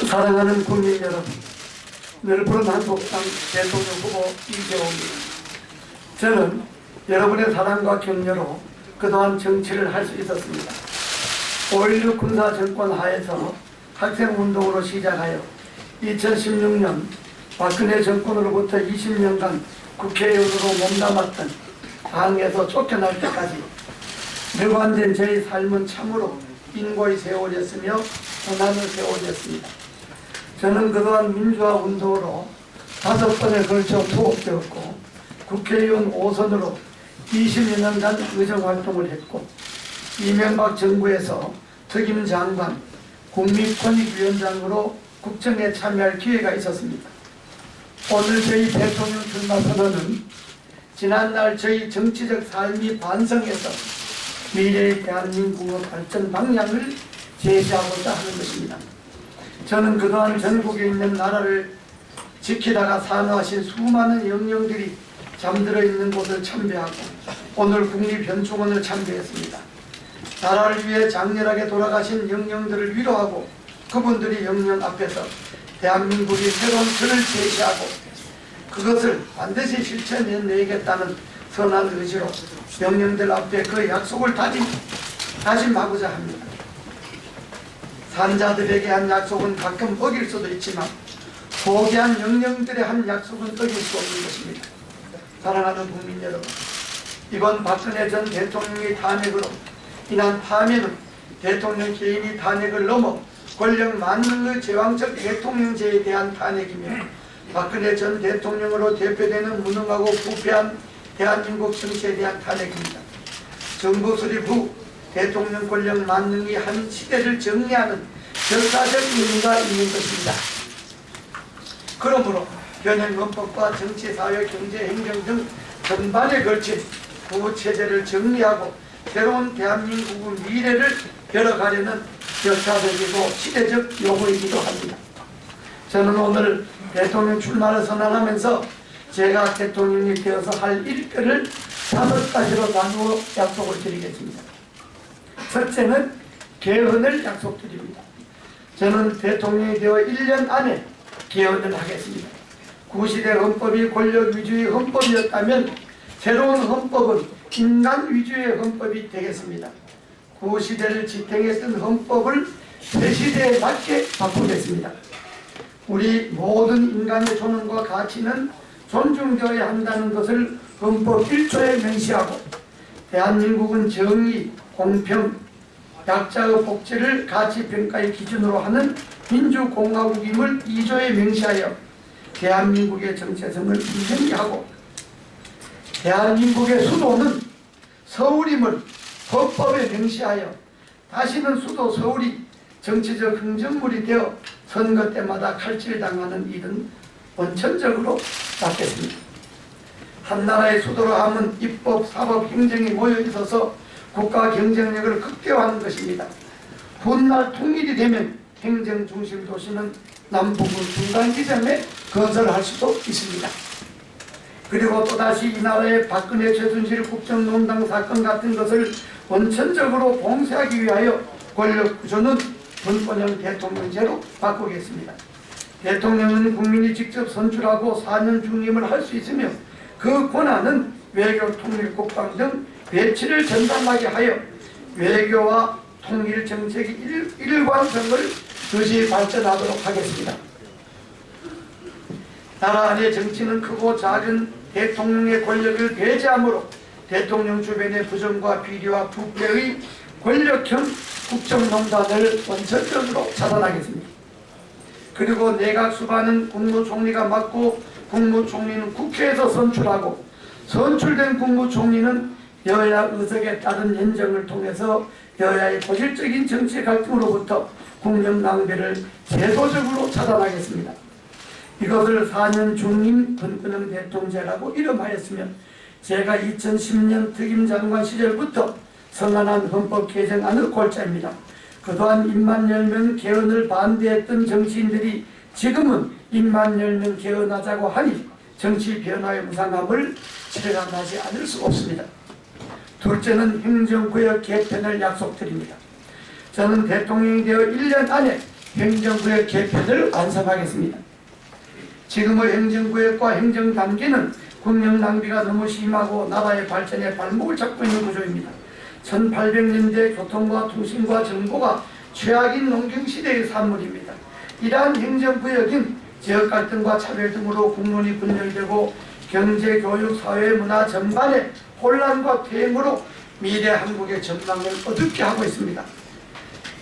사랑하는 국민 여러분, 늘푸른 한국당 대통령 후보 이재호입니다. 저는 여러분의 사랑과 격려로 그동안 정치를 할 수 있었습니다. 5.16 군사정권 하에서 학생운동으로 시작하여 2016년 박근혜 정권으로부터 20년간 국회의원으로 몸담았던 당에서 쫓겨날 때까지 일관된 저의 삶은 참으로 인고의 세월이었으며 고난의 세월이었습니다. 저는 그동안 민주화 운동으로 5번에 걸쳐 투옥되었고 국회의원 5선으로 20여 년간 의정활동을 했고 이명박 정부에서 특임장관, 국민권익위원장으로 국정에 참여할 기회가 있었습니다. 오늘 저희 대통령 출마 선언은 지난날 저희 정치적 삶이 반성해서 미래의 대한민국의 발전 방향을 제시하고자 하는 것입니다. 저는 그동안 전국에 있는 나라를 지키다가 산화하신 수많은 영령들이 잠들어 있는 곳을 참배하고 오늘 국립현충원을 참배했습니다. 나라를 위해 장렬하게 돌아가신 영령들을 위로하고 그분들이 영령 앞에서 대한민국이 새로운 틀을 제시하고 그것을 반드시 실천해내겠다는 선한 의지로 영령들 앞에 그 약속을 다짐하고자 합니다. 산자들에게 한 약속은 가끔 어길 수도 있지만 고귀한 영령들의 한 약속은 어길 수 없는 것입니다. 사랑하는 국민 여러분, 이번 박근혜 전 대통령의 탄핵으로 인한 파면은 대통령 개인이 탄핵을 넘어 권력 만능의 제왕적 대통령제에 대한 탄핵이며 박근혜 전 대통령으로 대표되는 무능하고 부패한 대한민국 정치에 대한 탄핵입니다. 정부 수립 후 대통령 권력 만능이 한 시대를 정리하는 역사적 의미가 있는 것입니다. 그러므로 현행 헌법과 정치, 사회, 경제, 행정 등 전반에 걸친 구체제를 정리하고 새로운 대한민국의 미래를 열어가려는 역사적이고 시대적 요구이기도 합니다. 저는 오늘 대통령 출마를 선언하면서 제가 대통령이 되어서 할 일들을 5가지로 나누어 약속을 드리겠습니다. 첫째는 개헌을 약속드립니다. 저는 대통령이 되어 1년 안에 개헌을 하겠습니다. 구시대 헌법이 권력 위주의 헌법이었다면 새로운 헌법은 인간 위주의 헌법이 되겠습니다. 구시대를 지탱했던 헌법을 새시대에 맞게 바꾸겠습니다. 우리 모든 인간의 존엄과 가치는 존중되어야 한다는 것을 헌법 1조에 명시하고 대한민국은 정의, 공평, 약자의 복지를 가치평가의 기준으로 하는 민주공화국임을 2조에 명시하여 대한민국의 정체성을 분명히 하고 대한민국의 수도는 서울임을 헌법에 명시하여 다시는 수도 서울이 정치적 흥정물이 되어 선거 때마다 칼질당하는 일은 원천적으로 막겠습니다. 한나라의 수도로 하면 입법, 사법, 행정이 모여 있어서 국가 경쟁력을 극대화하는 것입니다. 훗날 통일이 되면 행정 중심 도시는 남북의 중간 지점에 건설할 수도 있습니다. 그리고 또다시 이 나라의 박근혜 최순실 국정농단 사건 같은 것을 원천적으로 봉쇄하기 위하여 권력 구조는 분권형 대통령제로 바꾸겠습니다. 대통령은 국민이 직접 선출하고 4년 중임을 할 수 있으며 그 권한은 외교, 통일, 국방 등 배치를 전담하게 하여 외교와 통일 정책의 일관성을 그시 발전하도록 하겠습니다. 나라 안의 정치는 크고 작은 대통령의 권력을 배제하므로 대통령 주변의 부정과 비리와 부패의 권력형 국정농단을 원천적으로 차단하겠습니다. 그리고 내각 수반은 국무총리가 맡고 국무총리는 국회에서 선출하고 선출된 국무총리는 여야 의석에 따른 연정을 통해서 여야의 본질적인 정치 갈등으로부터 국력 낭비를 제도적으로 차단하겠습니다. 이것을 4년 중임 분권형 대통령제라고 이름하였으며 제가 2010년 특임장관 시절부터 선언한 헌법 개정안의 골자입니다. 그동안 입만 열면 개헌을 반대했던 정치인들이 지금은 입만 열면 개헌하자고 하니 정치 변화의 무상함을 체감하지 않을 수 없습니다. 둘째는 행정구역 개편을 약속드립니다. 저는 대통령이 되어 1년 안에 행정구역 개편을 완성하겠습니다. 지금의 행정구역과 행정단계는 국력 낭비가 너무 심하고 나라의 발전에 발목을 잡고 있는 구조입니다. 1800년대 교통과 통신과 정보가 최악인 농경시대의 산물입니다. 이러한 행정구역인 지역 갈등과 차별 등으로 국론이 분열되고 경제, 교육, 사회, 문화 전반의 혼란과 퇴행으로 미래 한국의 전망을 어둡게 하고 있습니다.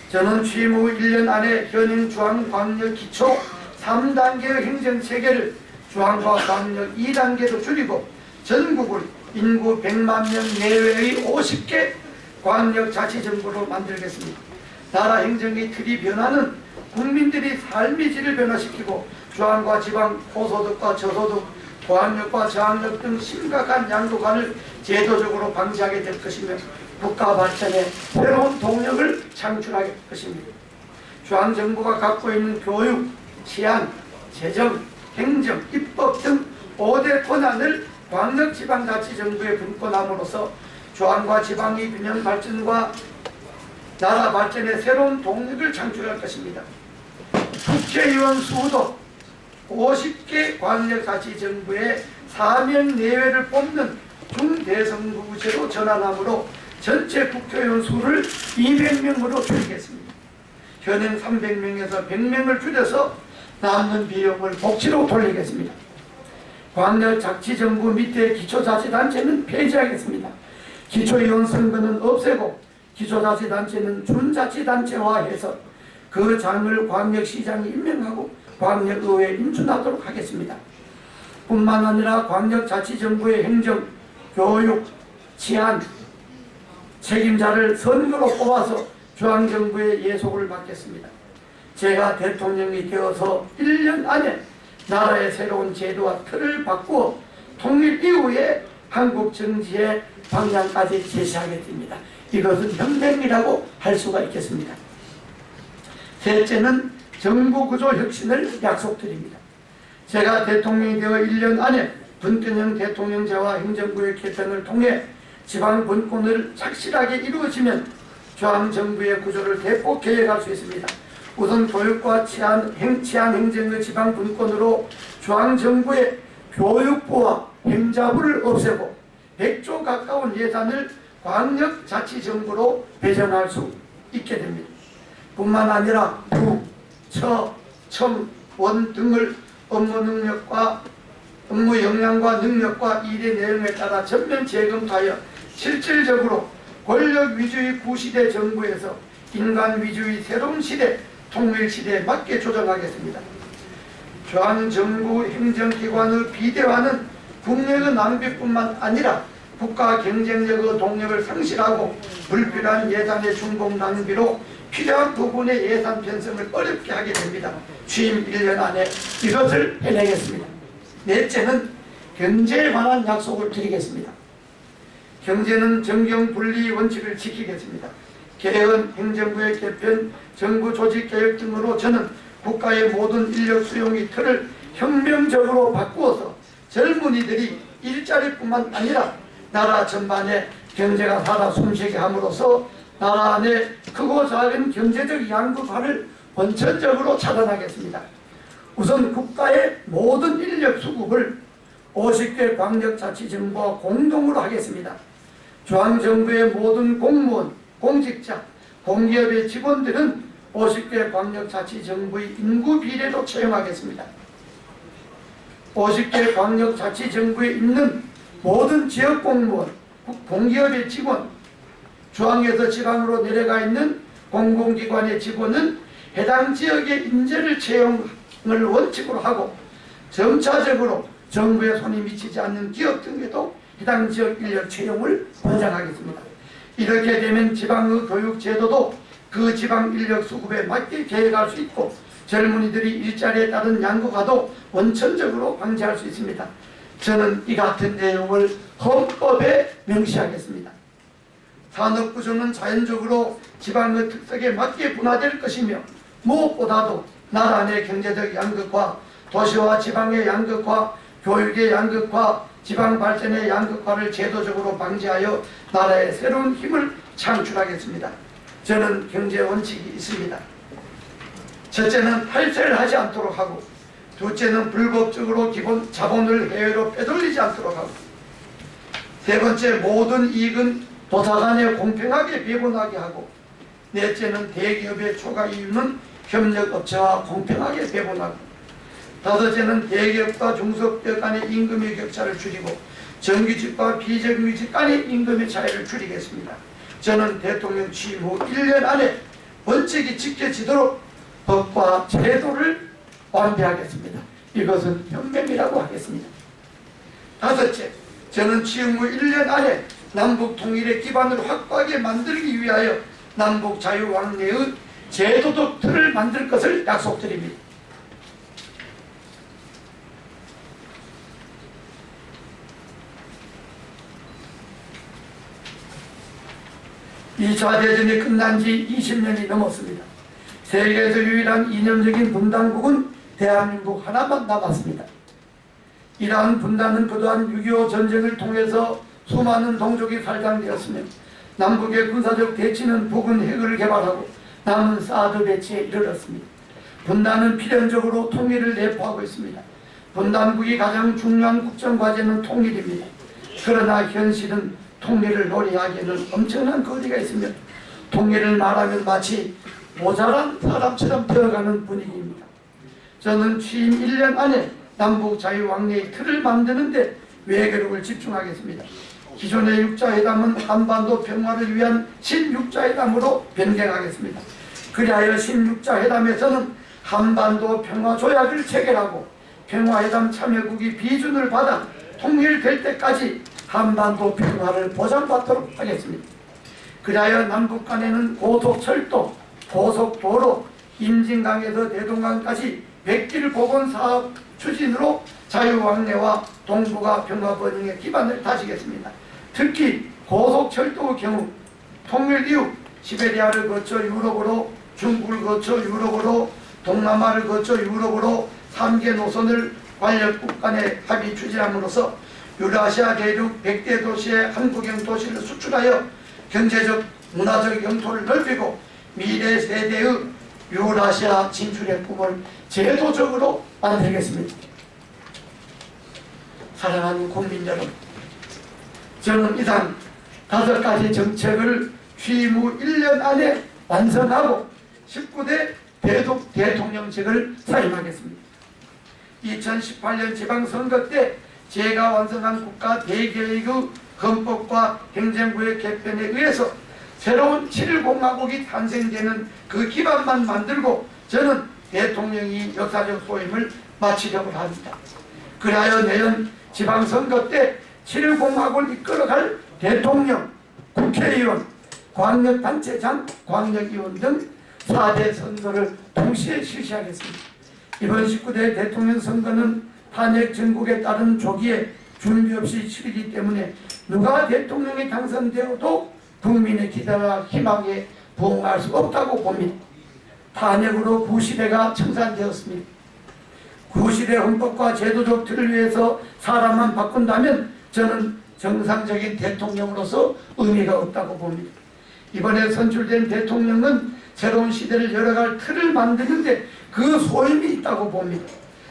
저는 취임 후 1년 안에 현행 중앙광역 기초 3단계의 행정체계를 중앙과 광역 2단계로 줄이고 전국을 인구 100만 명 내외의 50개 광역자치정부로 만들겠습니다. 나라 행정의 틀이 변화는 국민들이 삶의 질을 변화시키고 중앙과 지방, 고소득과 저소득, 고학력과 저학력 등 심각한 양극화를 제도적으로 방지하게 될 것이며 국가 발전에 새로운 동력을 창출할 것입니다. 중앙정부가 갖고 있는 교육, 치안, 재정, 행정, 입법 등 5대 권한을 광역지방자치정부에 분권함으로써 중앙과 지방의 균형 발전과 나라 발전에 새로운 동력을 창출할 것입니다. 국회의원 수도 50개 광역자치정부에 4명 내외를 뽑는 중대선거구제로 전환하므로 전체 국회의원 수를 200명으로 줄이겠습니다. 현행 300명에서 100명을 줄여서 남는 비용을 복지로 돌리겠습니다. 광역자치정부 밑에 기초자치단체는 폐지하겠습니다. 기초의원 선거는 없애고 기초자치단체는 준자치단체화해서 그 장을 광역시장이 임명하고 광역의회에 인준하도록 하겠습니다. 뿐만 아니라 광역자치정부의 행정, 교육, 치안 책임자를 선거로 뽑아서 중앙정부의 예속을 맡겠습니다. 제가 대통령이 되어서 1년 안에 나라의 새로운 제도와 틀을 바꾸어 통일 이후에 한국 정치의 방향까지 제시하겠습니다. 이것은 혁명이라고 할 수가 있겠습니다. 셋째는 정부구조 혁신을 약속드립니다. 제가 대통령이 되어 1년 안에 분권형 대통령제와 행정구역 개편을 통해 지방 분권을 착실하게 이루어지면 중앙정부의 구조를 대폭 개혁할 수 있습니다. 우선 교육과 치안 행정의 지방 분권으로 중앙정부의 교육부와 행자부를 없애고 100조 가까운 예산을 광역자치정부로 배정할 수 있게 됩니다. 뿐만 아니라 부, 처, 청, 원 등을 업무 능력과 업무 역량과 능력과 일의 내용에 따라 전면 재검토하여 실질적으로 권력 위주의 구시대 정부에서 인간 위주의 새로운 시대, 통일 시대에 맞게 조정하겠습니다. 중앙정부 행정기관의 비대화는 국력의 낭비뿐만 아니라 국가 경쟁력의 동력을 상실하고 불필요한 예산의 중공 낭비로 필요한 부분의 예산 편성을 어렵게 하게 됩니다. 취임 1년 안에 이것을 해내겠습니다. 넷째는 경제에 관한 약속을 드리겠습니다. 경제는 정경분리 원칙을 지키겠습니다. 개헌, 행정구역 개편, 정부 조직개혁 등으로 저는 국가의 모든 인력 수용의 틀을 혁명적으로 바꾸어서 젊은이들이 일자리뿐만 아니라 나라 전반에 경제가 살아 숨쉬게 함으로써 나라 안에 크고 작은 경제적 양극화를 원천적으로 차단하겠습니다. 우선 국가의 모든 인력 수급을 50개 광역자치정부와 공동으로 하겠습니다. 중앙정부의 모든 공무원, 공직자, 공기업의 직원들은 50개 광역자치정부의 인구 비례로 채용하겠습니다. 50개 광역자치정부에 있는 모든 지역공무원, 공기업의 직원, 중앙에서 지방으로 내려가 있는 공공기관의 직원은 해당 지역의 인재를 채용을 원칙으로 하고 점차적으로 정부의 손이 미치지 않는 기업 등에도 해당 지역 인력 채용을 권장하겠습니다. 이렇게 되면 지방의 교육 제도도 그 지방 인력 수급에 맞게 계획할 수 있고 젊은이들이 일자리에 따른 양극화도 원천적으로 방지할 수 있습니다. 저는 이 같은 내용을 헌법에 명시하겠습니다. 산업구조는 자연적으로 지방의 특색에 맞게 분화될 것이며 무엇보다도 나라 내 경제적 양극화, 도시와 지방의 양극화, 교육의 양극화, 지방 발전의 양극화를 제도적으로 방지하여 나라의 새로운 힘을 창출하겠습니다. 저는 경제 원칙이 있습니다. 첫째는 탈세를 하지 않도록 하고, 둘째는 불법적으로 기본 자본을 해외로 빼돌리지 않도록 하고, 세 번째 모든 이익은 도사간에 공평하게 배분하게 하고, 넷째는 대기업의 초과 이윤은 협력업체와 공평하게 배분하고, 다섯째는 대기업과 중소기업 간의 임금의 격차를 줄이고 정규직과 비정규직 간의 임금의 차이를 줄이겠습니다. 저는 대통령 취임 후 1년 안에 원칙이 지켜지도록 법과 제도를 완비하겠습니다. 이것은 혁명이라고 하겠습니다. 다섯째, 저는 취임 후 1년 안에 남북 통일의 기반을 확고하게 만들기 위하여 남북 자유왕래의 제도적 틀을 만들 것을 약속드립니다. 2차 대전이 끝난 지 20년이 넘었습니다. 세계에서 유일한 이념적인 분단국은 대한민국 하나만 남았습니다. 이러한 분단은 그동안 6.25 전쟁을 통해서 수많은 동족이 살상되었으며 남북의 군사적 대치는 북은 핵을 개발하고 남은 사드 배치에 이르렀습니다. 분단은 필연적으로 통일을 내포하고 있습니다. 분단국이 가장 중요한 국정과제는 통일입니다. 그러나 현실은 통일을 논의하기에는 엄청난 거리가 있으며 통일을 말하면 마치 모자란 사람처럼 되어가는 분위기입니다. 저는 취임 1년 안에 남북 자유왕래의 틀을 만드는데 외교력을 집중하겠습니다. 기존의 육자회담은 한반도 평화를 위한 신육자회담으로 변경하겠습니다. 그리하여 신육자회담에서는 한반도 평화조약을 체결하고 평화회담 참여국이 비준을 받아 통일될 때까지 한반도 평화를 보장받도록 하겠습니다. 그리하여 남북 간에는 고속철도, 고속도로, 임진강에서 대동강까지 100길 복원 사업 추진으로 자유왕래와 동북아 평화번영의 기반을 다지겠습니다. 특히 고속철도의 경우 통일 이후 시베리아를 거쳐 유럽으로, 중국을 거쳐 유럽으로, 동남아를 거쳐 유럽으로 3개 노선을 관력국 간의 합의 추진함으로써 유라시아 대륙 100대 도시의 한국형 도시를 수출하여 경제적, 문화적 영토를 넓히고 미래 세대의 유라시아 진출의 꿈을 제도적으로 만들겠습니다. 사랑하는 국민 여러분, 저는 이상 5가지 정책을 취임 후 1년 안에 완성하고 19대 대통령직을 사임하겠습니다. 2018년 지방선거 때 제가 완성한 국가 대계획의 헌법과 행정구역 개편에 의해서 새로운 7공화국이 탄생되는 그 기반만 만들고 저는 대통령이 역사적 소임을 마치려고 합니다. 그리하여 내년 지방선거 때 7공화국을 이끌어갈 대통령, 국회의원, 광역단체장, 광역의원 등 4대 선거를 동시에 실시하겠습니다. 이번 19대 대통령 선거는 탄핵 정국에 따른 조기에 준비 없이 치르기 때문에 누가 대통령이 당선되어도 국민의 기대와 희망에 부응할 수 없다고 봅니다. 탄핵으로 구시대가 청산되었습니다. 구시대 헌법과 제도적 틀을 위해서 사람만 바꾼다면 저는 정상적인 대통령으로서 의미가 없다고 봅니다. 이번에 선출된 대통령은 새로운 시대를 열어갈 틀을 만드는데 그 소임이 있다고 봅니다.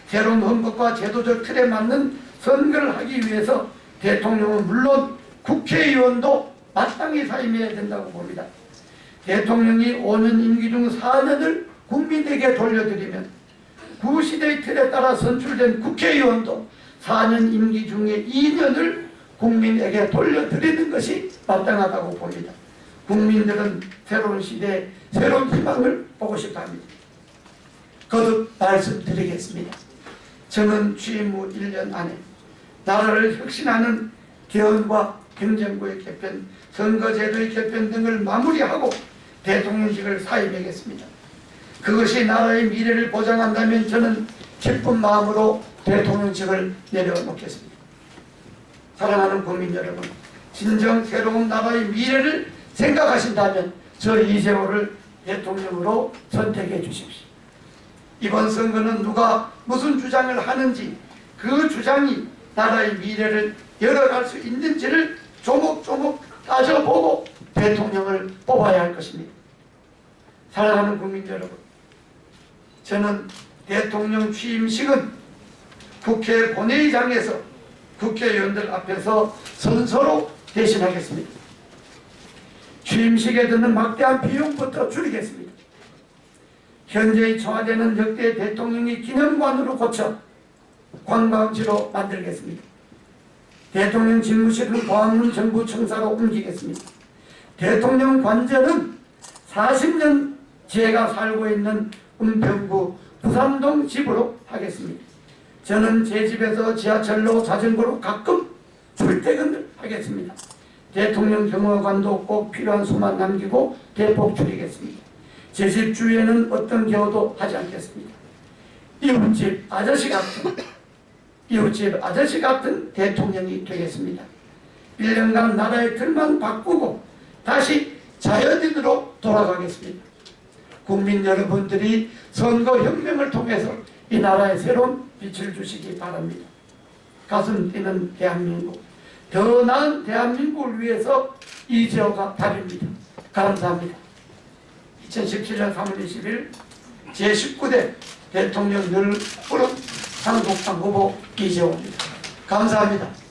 새로운 헌법과 제도적 틀에 맞는 선거를 하기 위해서 대통령은 물론 국회의원도 마땅히 사임해야 된다고 봅니다. 대통령이 5년 임기 중 4년을 국민에게 돌려드리면 구시대의 틀에 따라 선출된 국회의원도 4년 임기 중에 2년을 국민에게 돌려드리는 것이 마땅하다고 봅니다. 국민들은 새로운 시대에 새로운 희망을 보고 싶어 합니다. 거듭 말씀드리겠습니다. 저는 취임 후 1년 안에 나라를 혁신하는 개헌과 행정구의 개편, 선거제도의 개편 등을 마무리하고 대통령직을 사임하겠습니다. 그것이 나라의 미래를 보장한다면 저는 기쁜 마음으로 대통령직을 내려놓겠습니다. 사랑하는 국민 여러분, 진정 새로운 나라의 미래를 생각하신다면 저 이재호를 대통령으로 선택해 주십시오. 이번 선거는 누가 무슨 주장을 하는지 그 주장이 나라의 미래를 열어갈 수 있는지를 조목조목 따져보고 대통령을 뽑아야 할 것입니다. 사랑하는 국민 여러분, 저는 대통령 취임식은 국회 본회의장에서 국회의원들 앞에서 선서로 대신하겠습니다. 취임식에 드는 막대한 비용부터 줄이겠습니다. 현재의 청와대는 역대 대통령이 기념관으로 고쳐 관광지로 만들겠습니다. 대통령 집무실은 광화문 정부청사로 옮기겠습니다. 대통령 관저는 40년 제가 살고 있는 은평구 부산동 집으로 하겠습니다. 저는 제 집에서 지하철로 자전거로 가끔 출퇴근을 하겠습니다. 대통령 경호관도 꼭 필요한 수만 남기고 대폭 줄이겠습니다. 제 집 주위에는 어떤 경우도 하지 않겠습니다. 이웃집 아저씨 같은 대통령이 되겠습니다. 1년간 나라의 틀만 바꾸고 다시 자연인으로 돌아가겠습니다. 국민 여러분들이 선거혁명을 통해서 이 나라에 새로운 빛을 주시기 바랍니다. 가슴 뛰는 대한민국, 더 나은 대한민국을 위해서 이재호가 답입니다. 감사합니다. 2017년 3월 20일 제19대 대통령 늘 푸른 한국당 후보 이재호입니다. 감사합니다.